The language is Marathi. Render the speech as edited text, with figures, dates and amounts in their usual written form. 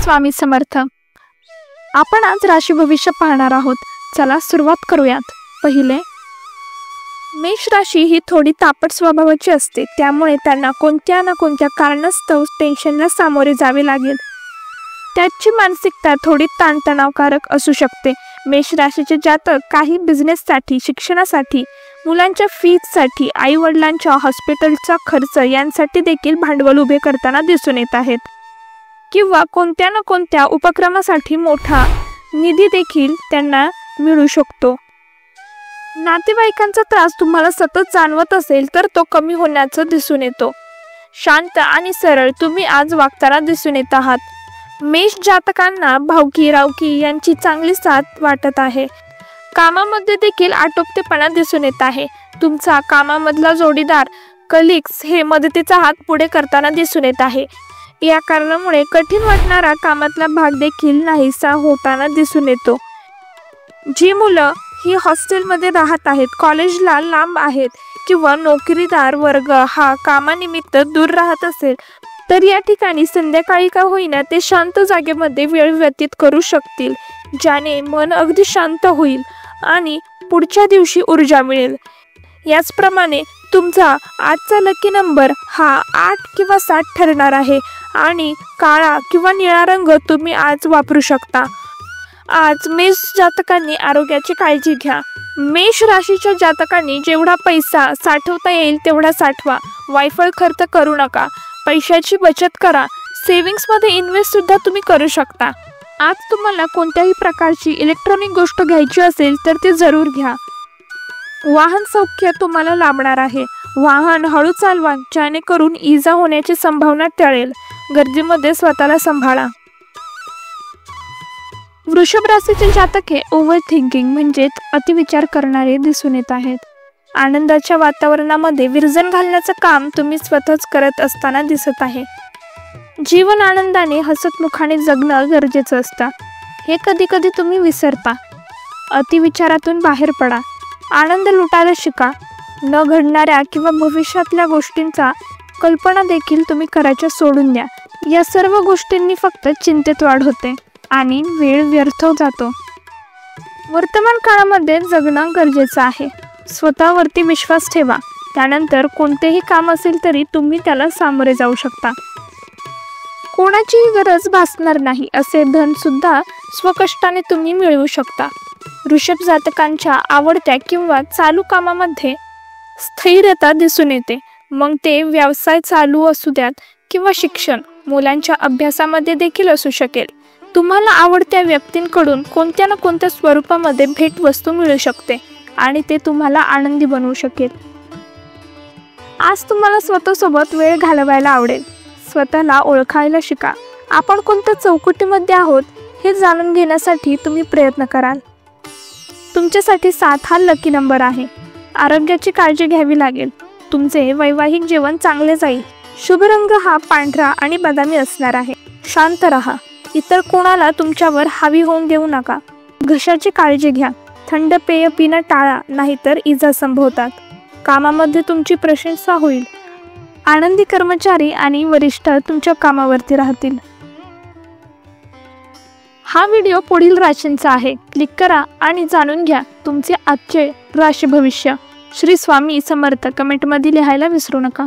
स्वामी समर्थ। आपण आज राशी भविष्य पाहणार आहोत। चला सुरुवात करूयात। पहिले, मेष राशी ही थोडी तापट स्वभावाची असते, त्यामुळे त्यांना कोणत्या ना कोणत्या कारणास्तव टेन्शनला सामोरे जावे लागेल। त्याची मानसिकता थोडी ताणतणावकारक असू शकते। मेष राशीचे जातक काही बिझनेससाठी, शिक्षणासाठी, मुलांच्या फीजसाठी, आई वडिलांच्या हॉस्पिटलचा खर्च यांसाठी देखील भांडवल उभे करताना दिसून येत आहेत, किंवा कोणत्या ना कोणत्या उपक्रमासाठी मोठा निधी देखील त्यांना मिळू शकतो। नातेवाईकांचा त्रास तुम्हाला सतत जाणवत असेल तर तो कमी होण्याचं दिसून येतो। शांत आणि सरळ तुम्ही आज वागताना दिसून येत आहात। मेष जातकांना भावकी रावकी यांची चांगली साथ वाटत आहे। कामामध्ये देखील आटोपतेपणा दिसून येत आहे। तुमचा कामामधला जोडीदार, कलिग्स हे मदतीचा हात पुढे करताना दिसून येत आहे। या कारणामुळे कठीण वाटणारा कामातला भाग देखील नाहीसा होताना दिसून येतो। जी मुलं ही हॉस्टेलमध्ये राहत आहेत, कॉलेजला लांब आहेत, किंवा नोकरीदार वर्ग हा कामानिमित्त दूर राहत असेल तर या ठिकाणी संध्याकाळी का होईना ते शांत जागेमध्ये वेळ व्यतीत करू शकतील, ज्याने मन अगदी शांत होईल आणि पुढच्या दिवशी ऊर्जा मिळेल। याचप्रमाणे तुमचा आजचा लकी नंबर हा 8 किंवा 7 ठरणार आहे आणि काळा किंवा निळा रंग तुम्ही आज वापरू शकता। आज मेष जातकांनी आरोग्याची काळजी घ्या। मेष राशीच्या जातकांनी जेवढा पैसा साठवता येईल तेवढा साठवा। वायफळ खर्च करू नका। पैशाची बचत करा। सेव्हिंग्समध्ये इन्व्हेस्ट सुद्धा तुम्ही करू शकता। आज तुम्हाला कोणत्याही प्रकारची इलेक्ट्रॉनिक गोष्ट घ्यायची असेल तर ती जरूर घ्या। वाहन सौख्य तुम्हाला लाभणार आहे। वाहन हळू चालवा, जेणेकरून इजा होण्याची संभावना टळेल। गर्दीमध्ये स्वतःला सांभाळा। वृषभ राशीचे जातक हे ओव्हर थिंकिंग म्हणजेच अतिविचार करणारे दिसून येत आहेत। आनंदाच्या वातावरणामध्ये विरजण घालण्याचं काम तुम्ही स्वतःच करत असताना दिसत आहे। जीवन आनंदाने हसतमुखाने जगणं गरजेचं असतं, हे कधी कधी तुम्ही विसरता। अतिविचारातून बाहेर पडा। आनंद लुटायला शिका। न घडणाऱ्या किंवा भविष्यातल्या गोष्टींचा कल्पना देखील तुम्ही करायच्या सोडून द्या। या सर्व गोष्टींनी फक्त चिंतेत वाढ होते आणि वेळ व्यर्थ जातो। वर्तमान काळामध्ये जगणं गरजेचं आहे। स्वतःवरती विश्वास ठेवा, त्यानंतर कोणतेही काम असेल तरी तुम्ही त्याला सामोरे जाऊ शकता। कोणाचीही गरज भासणार नाही असे धन सुद्धा स्वकष्टाने तुम्ही मिळवू शकता। वृषभ जातकांच्या आवडत्या किंवा चालू कामामध्ये स्थिरता दिसून येते, मग ते व्यवसाय चालू असू द्यात किंवा शिक्षण, मुलांच्या अभ्यासामध्ये देखील असू शकेल। तुम्हाला आवडत्या व्यक्तींकडून कोणत्या ना कोणत्या स्वरूपामध्ये भेटवस्तू मिळू शकते आणि ते तुम्हाला आनंदी बनवू शकेल। आज तुम्हाला स्वतःसोबत वेळ घालवायला आवडेल। स्वतःला ओळखायला शिका। आपण कोणत्या चौकटीमध्ये आहोत हे जाणून घेण्यासाठी तुम्ही प्रयत्न कराल। तुमच्यासाठी 7 हा लकी नंबर आहे। आरोग्याची काळजी घ्यावी लागेल। तुमचे वैवाहिक जीवन चांगले जाईल। शुभ रंग हा पांढरा आणि बदामी असणार आहे। शांत रहा। इतर कोणाला तुमच्यावर हावी होऊन देऊ नका। घशाची काळजी घ्या। थंड पेय पिणं टाळा, नाहीतर इजा संभवतात। कामामध्ये तुमची प्रशंसा होईल। आनंदी कर्मचारी आणि वरिष्ठ तुमच्या कामावरती राहतील। हा व्हिडिओ पुढील राशींचा आहे। क्लिक करा आणि जाणून घ्या तुमचे आजचे राशी भविष्य। श्री स्वामी समर्थ कमेंटमध्ये लिहायला विसरू नका।